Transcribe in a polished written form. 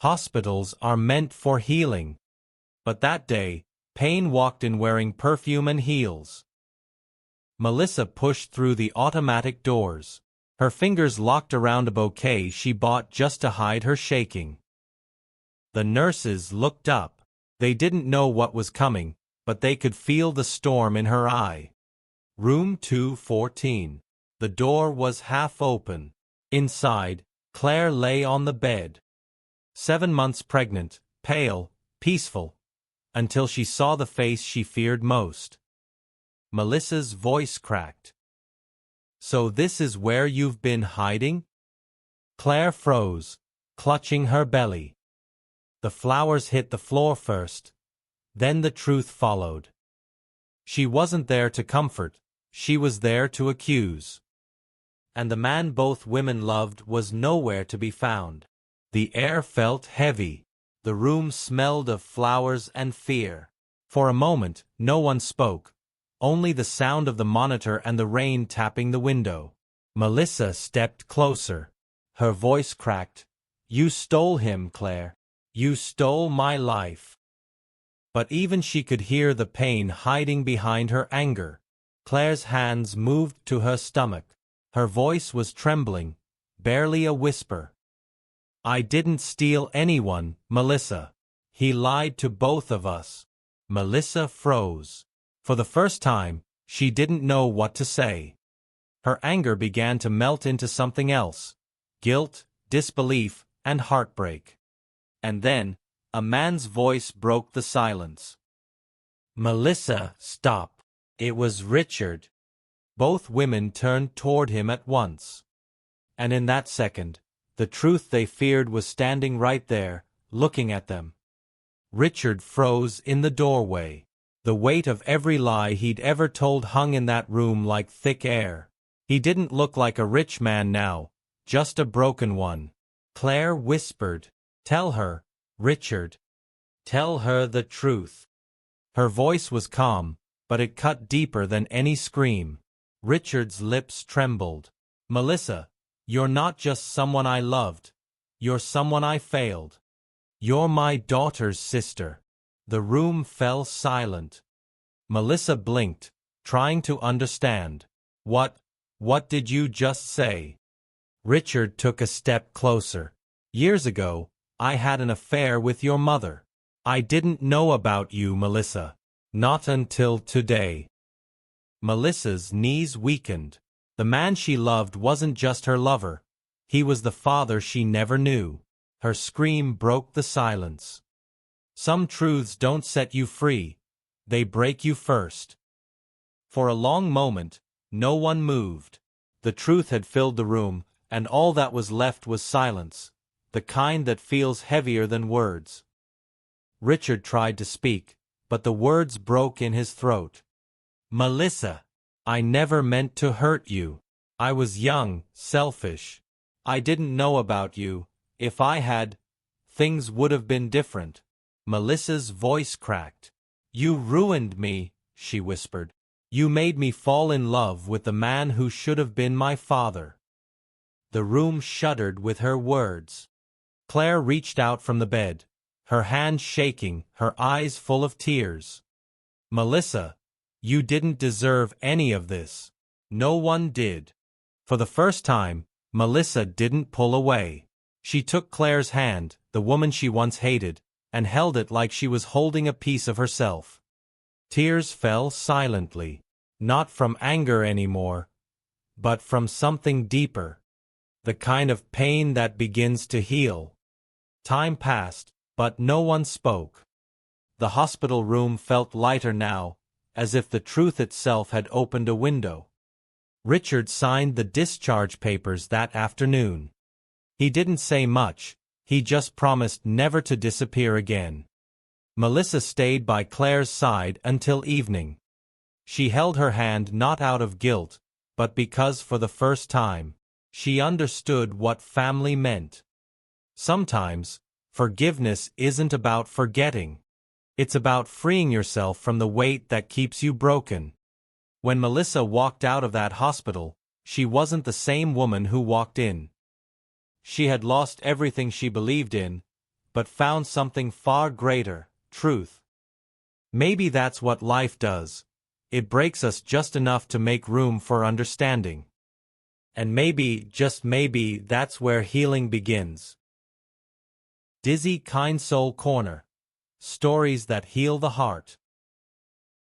Hospitals are meant for healing. But that day, Payne walked in wearing perfume and heels. Melissa pushed through the automatic doors. Her fingers locked around a bouquet she bought just to hide her shaking. The nurses looked up. They didn't know what was coming, but they could feel the storm in her eye. Room 214. The door was half open. Inside, Claire lay on the bed. 7 months pregnant, pale, peaceful, until she saw the face she feared most. Melissa's voice cracked. "So this is where you've been hiding?" Claire froze, clutching her belly. The flowers hit the floor first, then the truth followed. She wasn't there to comfort, she was there to accuse. And the man both women loved was nowhere to be found. The air felt heavy. The room smelled of flowers and fear. For a moment, no one spoke, only the sound of the monitor and the rain tapping the window. Melissa stepped closer. Her voice cracked. "You stole him, Claire. You stole my life." But even she could hear the pain hiding behind her anger. Claire's hands moved to her stomach. Her voice was trembling, barely a whisper. "I didn't steal anyone, Melissa. He lied to both of us." Melissa froze. For the first time, she didn't know what to say. Her anger began to melt into something else: guilt, disbelief, and heartbreak. And then, a man's voice broke the silence. "Melissa, stop." It was Richard. Both women turned toward him at once. And in that second, the truth they feared was standing right there, looking at them. Richard froze in the doorway. The weight of every lie he'd ever told hung in that room like thick air. He didn't look like a rich man now, just a broken one. Claire whispered, "Tell her, Richard. Tell her the truth." Her voice was calm, but it cut deeper than any scream. Richard's lips trembled. "Melissa, you're not just someone I loved. You're someone I failed. You're my daughter's sister." The room fell silent. Melissa blinked, trying to understand. What did you just say?" Richard took a step closer. "Years ago, I had an affair with your mother. I didn't know about you, Melissa. Not until today." Melissa's knees weakened. The man she loved wasn't just her lover. He was the father she never knew. Her scream broke the silence. "Some truths don't set you free. They break you first." For a long moment, no one moved. The truth had filled the room, and all that was left was silence, the kind that feels heavier than words. Richard tried to speak, but the words broke in his throat. "Melissa, I never meant to hurt you. I was young, selfish. I didn't know about you. If I had, things would have been different." Melissa's voice cracked. "You ruined me," she whispered. "You made me fall in love with the man who should have been my father." The room shuddered with her words. Claire reached out from the bed, her hands shaking, her eyes full of tears. "Melissa, you didn't deserve any of this. No one did." For the first time, Melissa didn't pull away. She took Claire's hand, the woman she once hated, and held it like she was holding a piece of herself. Tears fell silently, not from anger anymore, but from something deeper. The kind of pain that begins to heal. Time passed, but no one spoke. The hospital room felt lighter now, as if the truth itself had opened a window. Richard signed the discharge papers that afternoon. He didn't say much, he just promised never to disappear again. Melissa stayed by Claire's side until evening. She held her hand not out of guilt, but because for the first time, she understood what family meant. Sometimes, forgiveness isn't about forgetting. It's about freeing yourself from the weight that keeps you broken. When Melissa walked out of that hospital, she wasn't the same woman who walked in. She had lost everything she believed in, but found something far greater, truth. Maybe that's what life does. It breaks us just enough to make room for understanding. And maybe, just maybe, that's where healing begins. Dizzy KindSoul Corner. Stories that heal the heart.